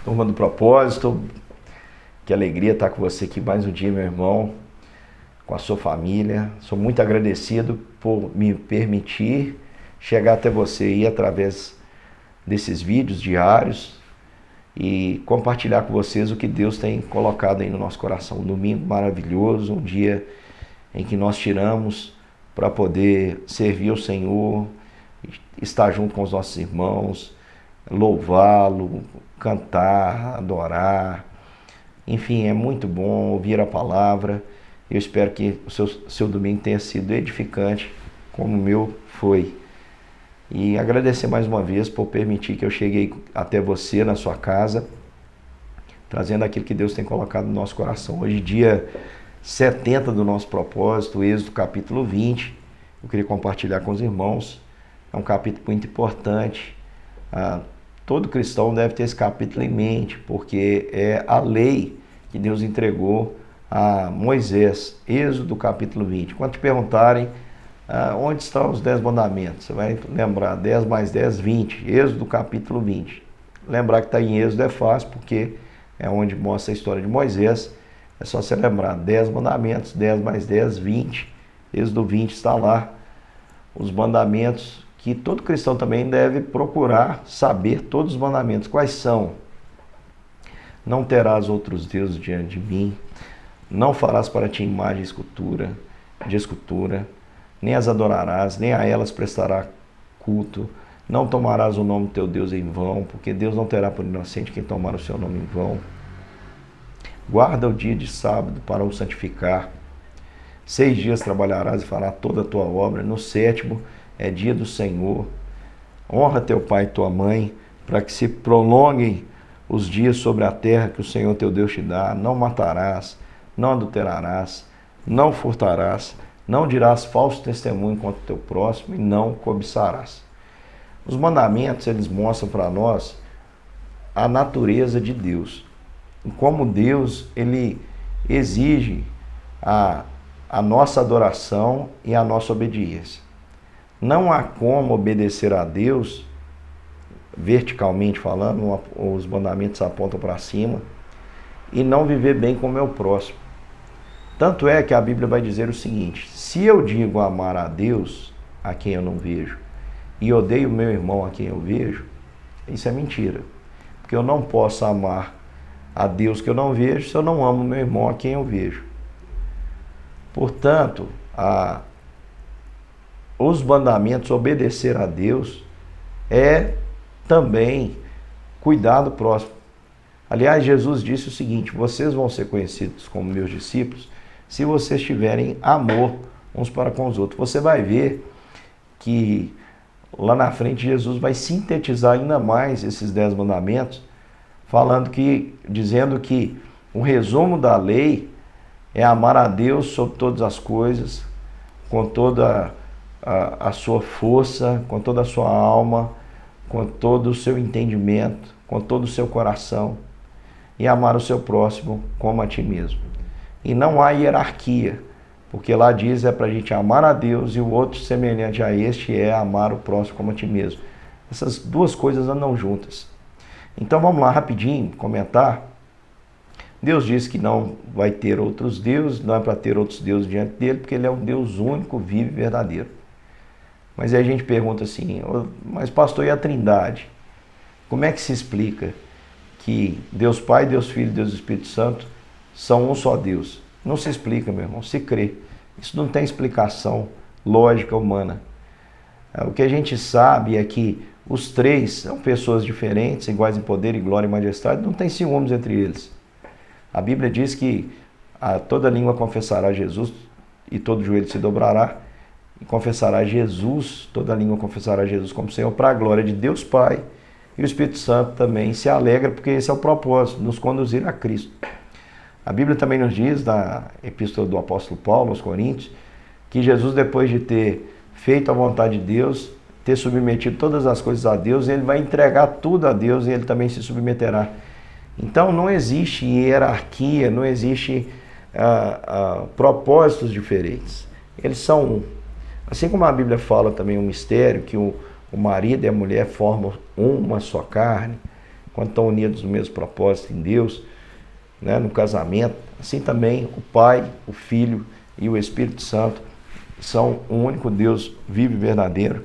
Turma do Propósito, que alegria estar com você aqui mais um dia, meu irmão, com a sua família. Sou muito agradecido por me permitir chegar até você aí através desses vídeos diários e compartilhar com vocês o que Deus tem colocado aí no nosso coração. Um domingo maravilhoso, um dia em que nós tiramos para poder servir ao Senhor, estar junto com os nossos irmãos, louvá-lo, cantar, adorar. Enfim, é muito bom ouvir a palavra. Eu espero que o seu domingo tenha sido edificante, como o meu foi. E agradecer mais uma vez por permitir que eu cheguei até você na sua casa, trazendo aquilo que Deus tem colocado no nosso coração. Hoje, dia 70 do nosso propósito, Êxodo capítulo 20. Eu queria compartilhar com os irmãos. É um capítulo muito importante. Todo cristão deve ter esse capítulo em mente, porque é a lei que Deus entregou a Moisés. Êxodo capítulo 20. Quando te perguntarem onde estão os 10 mandamentos, você vai lembrar 10 mais 10, 20. Êxodo capítulo 20. Lembrar que está em Êxodo é fácil, porque é onde mostra a história de Moisés. É só você lembrar 10 mandamentos, 10 mais 10, 20. Êxodo 20 está lá. Os mandamentos que todo cristão também deve procurar saber, todos os mandamentos. Quais são? Não terás outros deuses diante de mim. Não farás para ti imagem de escultura, nem as adorarás, nem a elas prestará culto. Não tomarás o nome do teu Deus em vão, porque Deus não terá por inocente quem tomar o seu nome em vão. Guarda o dia de sábado para o santificar. 6 dias trabalharás e farás toda a tua obra. No 7º é dia do Senhor. Honra teu pai e tua mãe, para que se prolonguem os dias sobre a terra que o Senhor teu Deus te dá. Não matarás, não adulterarás, não furtarás, não dirás falso testemunho contra o teu próximo e não cobiçarás. Os mandamentos, eles mostram para nós a natureza de Deus. E como Deus, ele exige a nossa adoração e a nossa obediência. Não há como obedecer a Deus, verticalmente falando, os mandamentos apontam para cima, e não viver bem com o meu próximo. Tanto é que a Bíblia vai dizer o seguinte: se eu digo amar a Deus, a quem eu não vejo, e odeio o meu irmão a quem eu vejo, isso é mentira. Porque eu não posso amar a Deus que eu não vejo se eu não amo o meu irmão a quem eu vejo. Portanto, os mandamentos, obedecer a Deus, é também cuidar do próximo. Aliás, Jesus disse o seguinte: vocês vão ser conhecidos como meus discípulos se vocês tiverem amor uns para com os outros. Você vai ver que lá na frente Jesus vai sintetizar ainda mais esses 10 mandamentos, dizendo que o resumo da lei é amar a Deus sobre todas as coisas, com toda a sua força, com toda a sua alma, com todo o seu entendimento, com todo o seu coração, e amar o seu próximo como a ti mesmo. E não há hierarquia, porque lá diz para a gente amar a Deus, e o outro semelhante a este é amar o próximo como a ti mesmo. Essas duas coisas andam juntas. Então vamos lá rapidinho comentar. Deus diz que não vai ter outros deuses, não é para ter outros deuses diante dele, porque ele é um Deus único, vivo e verdadeiro. Mas aí a gente pergunta assim: mas pastor, e a Trindade? Como é que se explica que Deus Pai, Deus Filho e Deus Espírito Santo são um só Deus? Não se explica, meu irmão, se crê. Isso não tem explicação lógica humana. O que a gente sabe é que os três são pessoas diferentes, iguais em poder, e glória e majestade, não tem ciúmes entre eles. A Bíblia diz que toda língua confessará Jesus e todo joelho se dobrará e confessará Jesus, toda língua confessará Jesus como Senhor, para a glória de Deus Pai. E o Espírito Santo também se alegra, porque esse é o propósito, nos conduzir a Cristo. A Bíblia também nos diz, na epístola do apóstolo Paulo aos Coríntios, que Jesus, depois de ter feito a vontade de Deus, ter submetido todas as coisas a Deus, ele vai entregar tudo a Deus e ele também se submeterá. Então não existe hierarquia, não existe propósitos diferentes. Eles são um. Assim como a Bíblia fala também um mistério, que o marido e a mulher formam uma só carne, quando estão unidos no mesmo propósito em Deus, né, no casamento, assim também o Pai, o Filho e o Espírito Santo são um único Deus vivo e verdadeiro,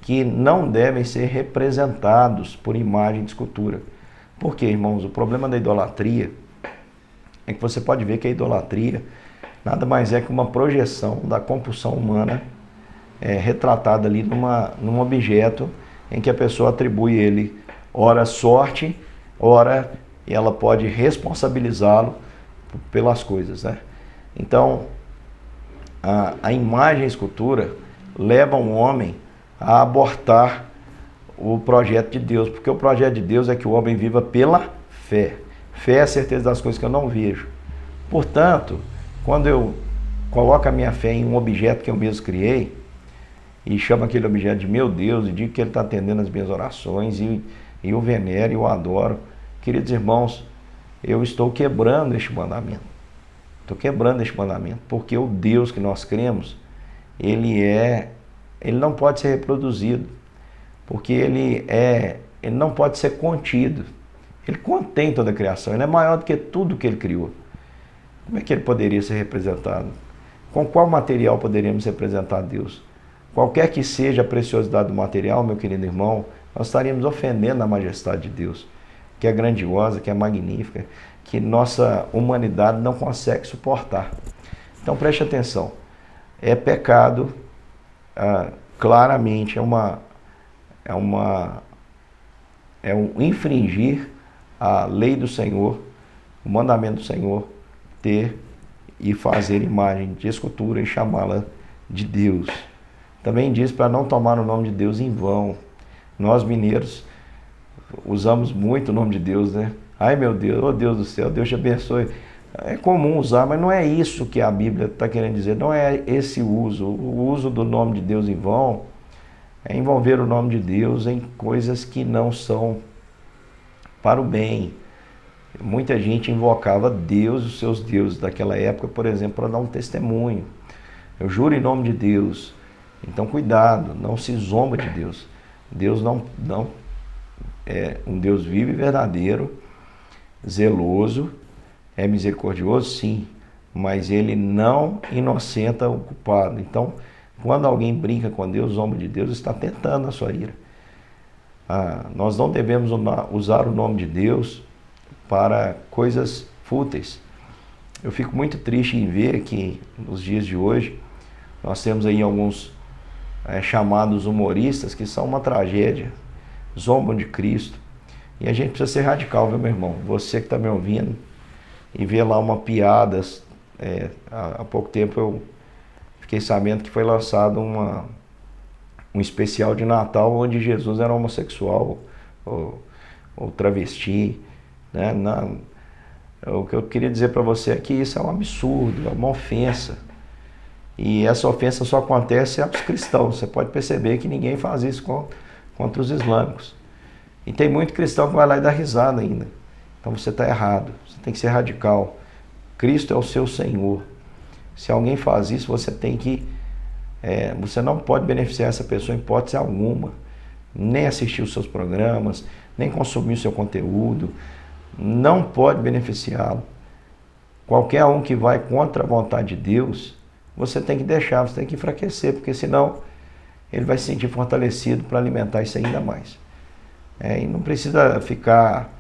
que não devem ser representados por imagem de escultura. Por quê, irmãos? O problema da idolatria é que você pode ver que a idolatria nada mais é que uma projeção da compulsão humana retratada ali num objeto em que a pessoa atribui ele, ora sorte, ora ela pode responsabilizá-lo pelas coisas, né? Então, a imagem e a escultura levam o homem a abortar o projeto de Deus, porque o projeto de Deus é que o homem viva pela fé. Fé é a certeza das coisas que eu não vejo. Portanto, quando eu coloco a minha fé em um objeto que eu mesmo criei, e chamo aquele objeto de meu Deus, e digo que ele está atendendo as minhas orações, e o venero, e o adoro, queridos irmãos, eu estou quebrando este mandamento. Estou quebrando este mandamento, porque o Deus que nós cremos, ele não pode ser reproduzido, porque ele não pode ser contido. Ele contém toda a criação, ele é maior do que tudo que ele criou. Como é que ele poderia ser representado? Com qual material poderíamos representar Deus? Qualquer que seja a preciosidade do material, meu querido irmão, nós estaríamos ofendendo a majestade de Deus, que é grandiosa, que é magnífica, que nossa humanidade não consegue suportar. Então preste atenção, é pecado, claramente é um infringir a lei do Senhor, o mandamento do Senhor, ter e fazer imagem de escultura e chamá-la de Deus. Também diz para não tomar o nome de Deus em vão. Nós mineiros usamos muito o nome de Deus, né? Ai meu Deus, oh Deus do céu, Deus te abençoe. É comum usar, mas não é isso que a Bíblia está querendo dizer, não é esse uso. O uso do nome de Deus em vão é envolver o nome de Deus em coisas que não são para o bem. Muita gente invocava Deus, os seus deuses daquela época, por exemplo, para dar um testemunho. Eu juro em nome de Deus. Então cuidado, não se zomba de Deus. Deus não é um Deus vivo e verdadeiro, zeloso, é misericordioso, sim, mas ele não inocenta o culpado. Então, quando alguém brinca com Deus, zomba de Deus, está tentando a sua ira. Nós não devemos usar o nome de Deus para coisas fúteis. Eu fico muito triste em ver que nos dias de hoje nós temos aí alguns chamados humoristas que são uma tragédia, zombam de Cristo. E a gente precisa ser radical, viu, meu irmão? Você que está me ouvindo e vê lá uma piada, há pouco tempo eu fiquei sabendo que foi lançado um especial de Natal onde Jesus era homossexual ou travesti, né? O que eu queria dizer para você é que isso é um absurdo, é uma ofensa. E essa ofensa só acontece aos cristãos. Você pode perceber que ninguém faz isso contra os islâmicos. E tem muito cristão que vai lá e dá risada ainda. Então você está errado. Você tem que ser radical. Cristo é o seu Senhor. Se alguém faz isso, você tem que... você não pode beneficiar essa pessoa em hipótese alguma. Nem assistir os seus programas, nem consumir o seu conteúdo. Não pode beneficiá-lo. Qualquer um que vai contra a vontade de Deus, você tem que deixar, você tem que enfraquecer, porque senão ele vai se sentir fortalecido para alimentar isso ainda mais. E não precisa ficar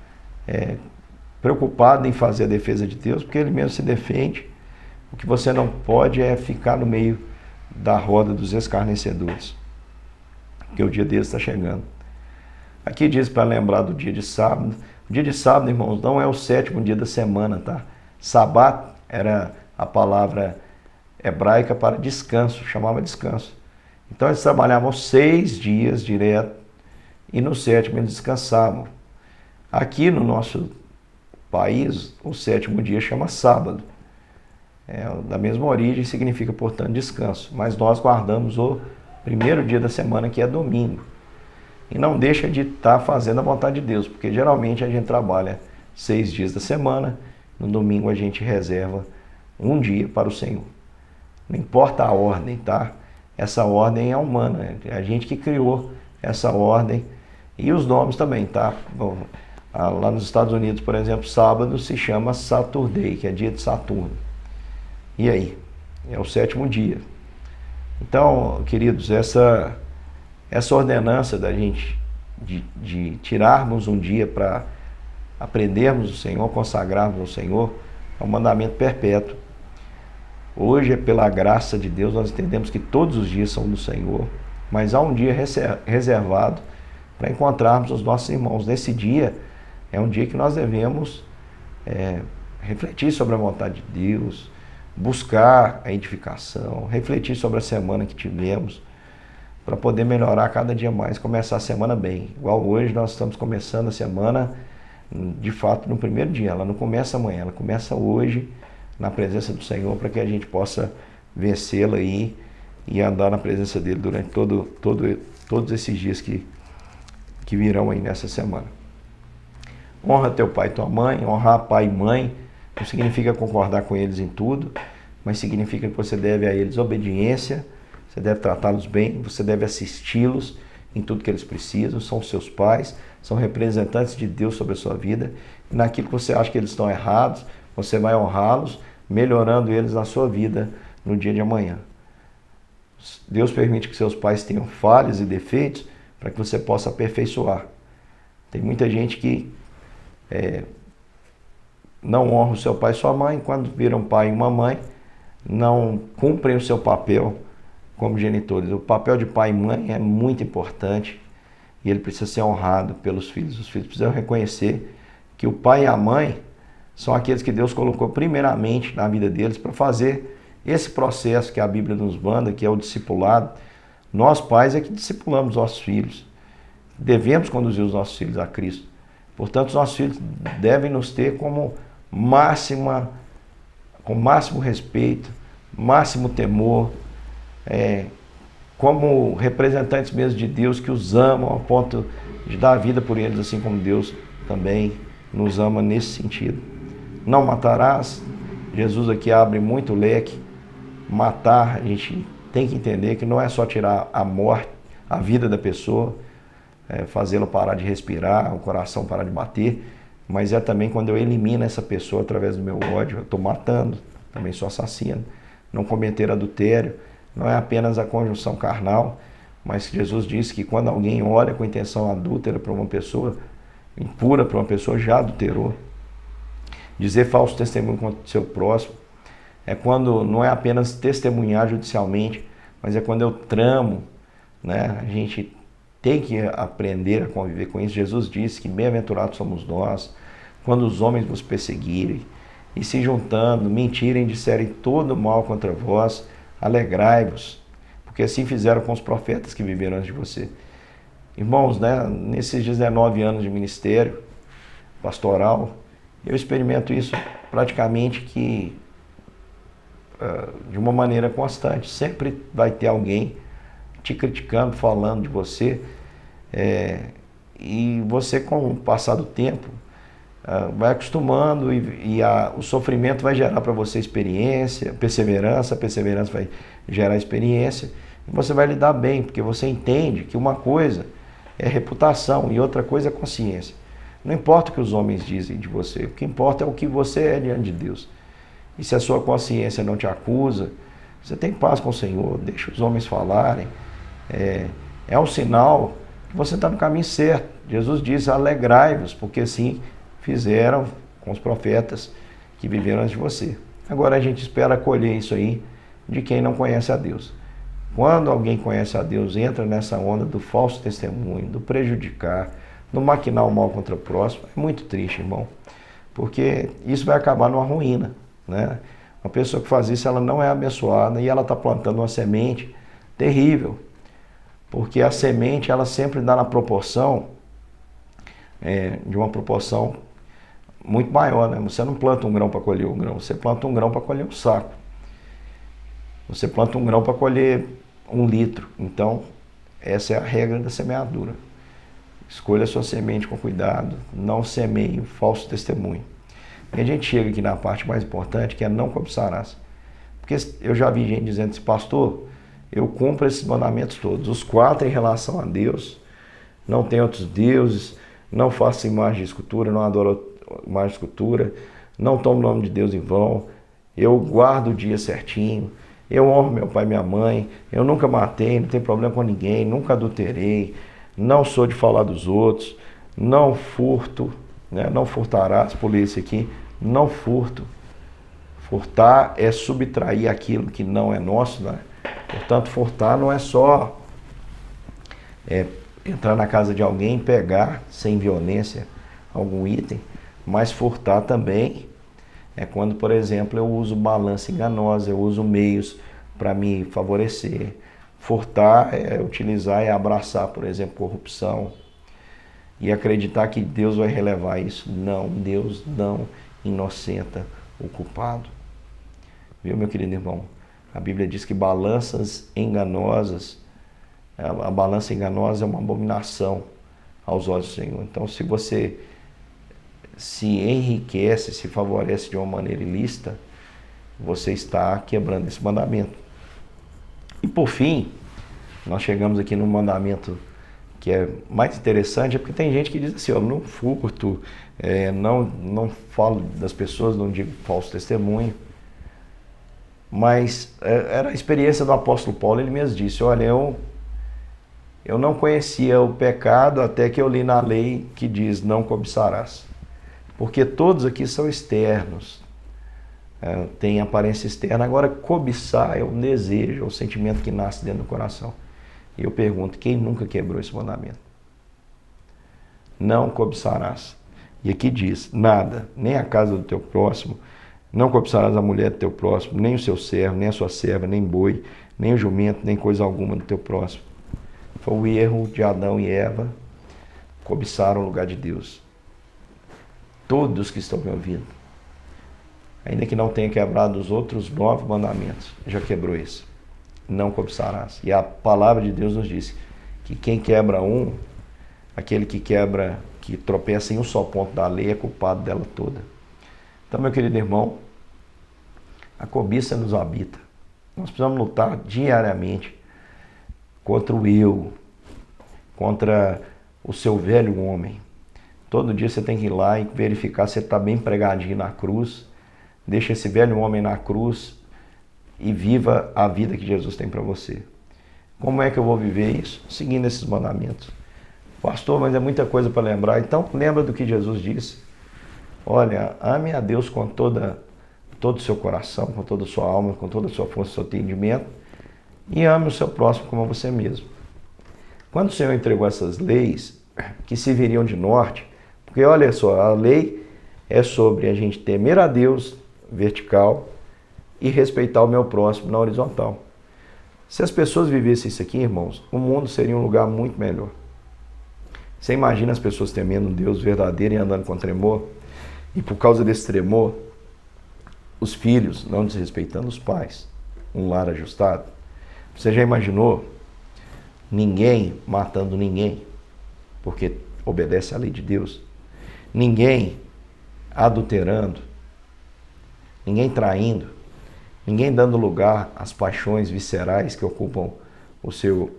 preocupado em fazer a defesa de Deus, porque ele mesmo se defende. O que você não pode é ficar no meio da roda dos escarnecedores, porque o dia deles está chegando. Aqui diz para lembrar do dia de sábado. O dia de sábado, irmãos, não é o 7º dia da semana, tá? Sabat era a palavra hebraica para descanso, chamava descanso. Então eles trabalhavam 6 dias direto e no 7º eles descansavam. Aqui no nosso país, o 7º dia chama sábado. Da mesma origem, significa, portanto, descanso. Mas nós guardamos o 1º dia da semana, que é domingo. E não deixa de estar fazendo a vontade de Deus, porque geralmente a gente trabalha 6 dias da semana, no domingo a gente reserva um dia para o Senhor. Não importa a ordem, tá? Essa ordem é humana, é a gente que criou essa ordem e os nomes também, tá? Bom, Lá nos Estados Unidos, por exemplo, sábado se chama Saturday, que é dia de Saturno. E aí? É o 7º dia. Então, queridos, essa ordenança da gente de tirarmos um dia para aprendermos o Senhor, consagrarmos ao Senhor, é um mandamento perpétuo. Hoje, pela graça de Deus, nós entendemos que todos os dias são do Senhor, mas há um dia reservado para encontrarmos os nossos irmãos. Nesse dia, é um dia que nós devemos refletir sobre a vontade de Deus, buscar a edificação, refletir sobre a semana que tivemos, para poder melhorar cada dia mais, começar a semana bem. Igual hoje nós estamos começando a semana, de fato, no primeiro dia. Ela não começa amanhã, ela começa hoje, na presença do Senhor, para que a gente possa vencê-la aí e andar na presença dele durante todos esses dias que virão aí nessa semana. Honra teu pai e tua mãe. Honrar pai e mãe não significa concordar com eles em tudo, mas significa que você deve a eles obediência, você deve tratá-los bem, você deve assisti-los em tudo que eles precisam. São seus pais, são representantes de Deus sobre a sua vida, e naquilo que você acha que eles estão errados, você vai honrá-los, melhorando eles na sua vida no dia de amanhã. Deus permite que seus pais tenham falhas e defeitos para que você possa aperfeiçoar. Tem muita gente que não honra o seu pai e sua mãe, quando viram pai e uma mãe, não cumprem o seu papel como genitores. O papel de pai e mãe é muito importante e ele precisa ser honrado pelos filhos. Os filhos precisam reconhecer que o pai e a mãe são aqueles que Deus colocou primeiramente na vida deles para fazer esse processo que a Bíblia nos manda, que é o discipulado. Nós, pais, é que discipulamos nossos filhos. Devemos conduzir os nossos filhos a Cristo. Portanto, os nossos filhos devem nos ter com máximo respeito, máximo temor, como representantes mesmo de Deus, que os amam ao ponto de dar a vida por eles, assim como Deus também nos ama nesse sentido. Não matarás. Jesus aqui abre muito o leque. Matar, a gente tem que entender que não é só tirar a morte, a vida da pessoa, fazê-la parar de respirar, o coração parar de bater, mas é também quando eu elimino essa pessoa através do meu ódio. Eu estou matando, também sou assassino. Não cometer adultério, não é apenas a conjunção carnal, mas Jesus disse que quando alguém olha com intenção adúltera para uma pessoa, impura para uma pessoa, já adulterou. Dizer falso testemunho contra o seu próximo é quando não é apenas testemunhar judicialmente, mas é quando eu tramo, né? A gente tem que aprender a conviver com isso. Jesus disse que bem-aventurados somos nós, quando os homens vos perseguirem e se juntando, mentirem, disserem todo mal contra vós, alegrai-vos, porque assim fizeram com os profetas que viveram antes de você. Irmãos, né, nesses 19 anos de ministério pastoral, eu experimento isso praticamente que de uma maneira constante. Sempre vai ter alguém te criticando, falando de você, e você, com o passar do tempo, vai acostumando e o sofrimento vai gerar para você experiência, perseverança, a perseverança vai gerar experiência, e você vai lidar bem, porque você entende que uma coisa é reputação e outra coisa é consciência. Não importa o que os homens dizem de você, o que importa é o que você é diante de Deus. E se a sua consciência não te acusa, você tem paz com o Senhor, deixa os homens falarem. É um sinal que você está no caminho certo. Jesus diz: alegrai-vos, porque assim fizeram com os profetas que viveram antes de você. Agora a gente espera colher isso aí de quem não conhece a Deus. Quando alguém conhece a Deus, entra nessa onda do falso testemunho, do prejudicar, do maquinar o mal contra o próximo, é muito triste, irmão, porque isso vai acabar numa ruína, né? Uma pessoa que faz isso, ela não é abençoada e ela está plantando uma semente terrível, porque a semente, ela sempre dá na proporção, de uma proporção muito maior, né? Você não planta um grão para colher um grão, você planta um grão para colher um saco. Você planta um grão para colher 1 litro. Então, essa é a regra da semeadura. Escolha a sua semente com cuidado, não semeie falso testemunho. E a gente chega aqui na parte mais importante, que é não cobiçarás. Porque eu já vi gente dizendo assim: pastor, eu cumpro esses mandamentos todos, os 4 em relação a Deus, não tem outros deuses, não faça imagem de escultura, não adoro imagem de escultura, não tomo o nome de Deus em vão, eu guardo o dia certinho, eu honro meu pai e minha mãe, eu nunca matei, não tenho problema com ninguém, nunca adulterei, não sou de falar dos outros, não furto, né? Não furtarás, polícia aqui, não furto. Furtar é subtrair aquilo que não é nosso, né? Portanto, furtar não é só entrar na casa de alguém e pegar sem violência algum item, mas furtar também é quando, por exemplo, eu uso balança enganosa, eu uso meios para me favorecer. Furtar é utilizar, é abraçar, por exemplo, corrupção e acreditar que Deus vai relevar isso. Não, Deus não inocenta o culpado. Viu, meu querido irmão? A Bíblia diz que balanças enganosas, a balança enganosa é uma abominação aos olhos do Senhor. Então, se você se enriquece, se favorece de uma maneira ilícita, você está quebrando esse mandamento. E por fim, nós chegamos aqui no mandamento que é mais interessante, é porque tem gente que diz assim, eu não furto, não falo das pessoas, não digo falso testemunho. Mas era a experiência do apóstolo Paulo, ele mesmo disse, olha, eu não conhecia o pecado até que eu li na lei que diz, não cobiçarás. Porque todos aqui são externos, têm aparência externa. Agora, cobiçar é um desejo, é um sentimento que nasce dentro do coração. E eu pergunto, quem nunca quebrou esse mandamento? Não cobiçarás. E aqui diz, nada, nem a casa do teu próximo, não cobiçarás a mulher do teu próximo, nem o seu servo, nem a sua serva, nem boi, nem o jumento, nem coisa alguma do teu próximo. Foi o erro de Adão e Eva, cobiçaram o lugar de Deus. Todos que estão me ouvindo, ainda que não tenha quebrado os outros 9 mandamentos, já quebrou esse. Não cobiçarás. E a palavra de Deus nos diz que quem quebra um, aquele que quebra, que tropeça em um só ponto da lei, é culpado dela toda. Então, meu querido irmão, a cobiça nos habita. Nós precisamos lutar diariamente contra o eu, contra o seu velho homem. Todo dia você tem que ir lá e verificar se você está bem pregadinho na cruz. Deixa esse velho homem na cruz e viva a vida que Jesus tem para você. Como é que eu vou viver isso? Seguindo esses mandamentos. Pastor, mas é muita coisa para lembrar. Então, lembra do que Jesus disse. Olha, ame a Deus com todo o seu coração, com toda a sua alma, com toda a sua força, seu entendimento, e ame o seu próximo como você mesmo. Quando o Senhor entregou essas leis, que serviriam de norte, porque olha só, a lei é sobre a gente temer a Deus, vertical, e respeitar o meu próximo na horizontal. Se as pessoas vivessem isso aqui, irmãos, o mundo seria um lugar muito melhor. Você imagina as pessoas temendo um Deus verdadeiro e andando com tremor? E por causa desse tremor, os filhos não desrespeitando os pais, um lar ajustado. Você já imaginou ninguém matando ninguém, porque obedece à lei de Deus? Ninguém adulterando, ninguém traindo, ninguém dando lugar às paixões viscerais que ocupam o seu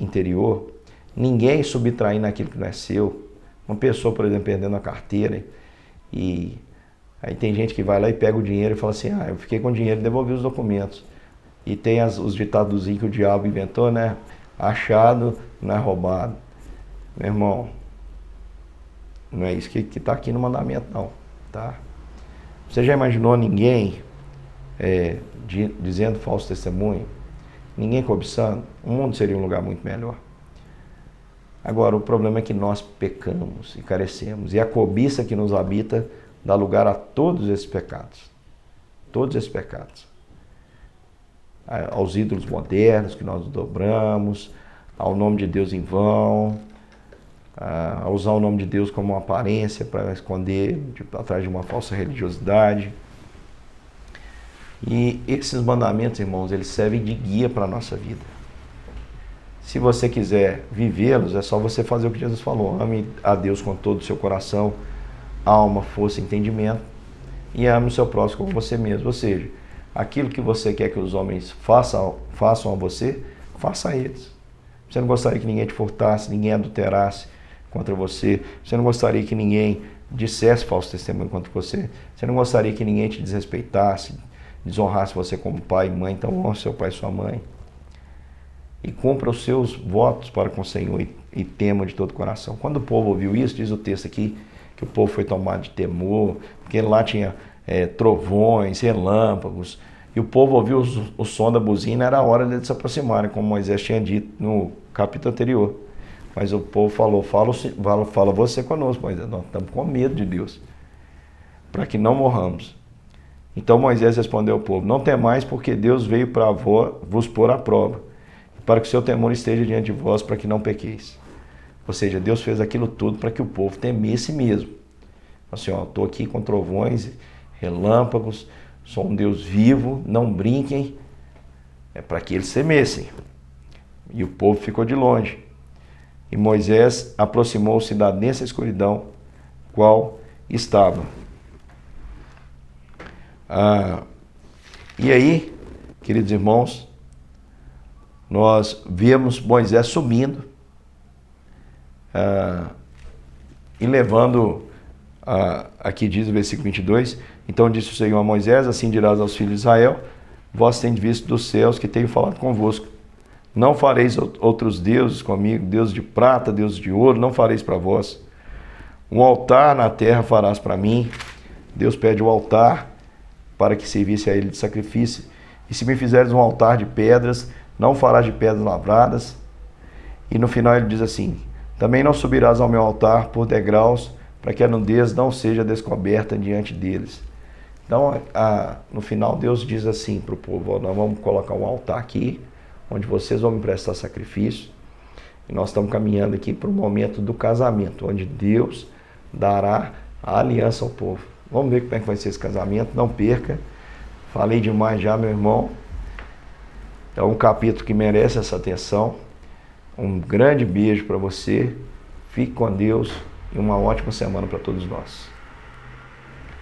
interior, ninguém subtraindo aquilo que não é seu. Uma pessoa, por exemplo, perdendo a carteira, e aí tem gente que vai lá e pega o dinheiro e fala assim, eu fiquei com o dinheiro e devolvi os documentos. E tem os ditadozinhos que o diabo inventou, né? Achado não é roubado. Meu irmão, não é isso que está aqui no mandamento, não. Tá? Você já imaginou ninguém dizendo falso testemunho? Ninguém cobiçando? O mundo seria um lugar muito melhor. Agora, o problema é que nós pecamos e carecemos. E a cobiça que nos habita dá lugar a todos esses pecados. Todos esses pecados. Aos ídolos modernos que nós dobramos, ao nome de Deus em vão, a usar o nome de Deus como uma aparência para esconder atrás de uma falsa religiosidade. E esses mandamentos, irmãos, eles servem de guia para a nossa vida. Se você quiser vivê-los, é só você fazer o que Jesus falou. Ame a Deus com todo o seu coração, alma, força e entendimento. E ame o seu próximo como você mesmo. Ou seja, aquilo que você quer que os homens façam a você, faça a eles. Você não gostaria que ninguém te furtasse, ninguém adulterasse, contra você. Você não gostaria que ninguém dissesse falso testemunho contra você. Você não gostaria que ninguém te desrespeitasse, desonrasse você como pai e mãe. Então honre seu pai e sua mãe. E cumpra os seus votos para com o Senhor e tema de todo o coração. Quando o povo ouviu isso, diz o texto aqui, que o povo foi tomado de temor, porque lá tinha trovões, relâmpagos, e o povo ouviu o som da buzina, era a hora deles se aproximarem, como Moisés tinha dito no capítulo anterior. Mas o povo falou, fala você conosco, Moisés, nós estamos com medo de Deus, para que não morramos. Então Moisés respondeu ao povo, não temais, porque Deus veio para vos pôr à prova, para que o seu temor esteja diante de vós, para que não pequeis. Ou seja, Deus fez aquilo tudo para que o povo temesse mesmo. Assim, ó, estou aqui com trovões, relâmpagos, sou um Deus vivo, não brinquem, é para que eles temessem. E o povo ficou de longe. E Moisés aproximou-se da densa escuridão, qual estava. E aí, queridos irmãos, nós vemos Moisés subindo e levando, aqui diz o versículo 22, então disse o Senhor a Moisés, assim dirás aos filhos de Israel, vós tendes visto dos céus que tenho falado convosco. Não fareis outros deuses comigo, Deus de prata, Deus de ouro, não fareis para vós. Um altar na terra farás para mim. Deus pede o altar para que servisse a ele de sacrifício. E se me fizeres um altar de pedras, não farás de pedras lavradas. E no final ele diz assim, também não subirás ao meu altar por degraus, para que a nudez não seja descoberta diante deles. Então, no final Deus diz assim para o povo, nós vamos colocar um altar aqui, onde vocês vão me prestar sacrifício, e nós estamos caminhando aqui para o momento do casamento, onde Deus dará a aliança ao povo. Vamos ver como é que vai ser esse casamento, não perca. Falei demais já, meu irmão. É um capítulo que merece essa atenção. Um grande beijo para você, fique com Deus e uma ótima semana para todos nós.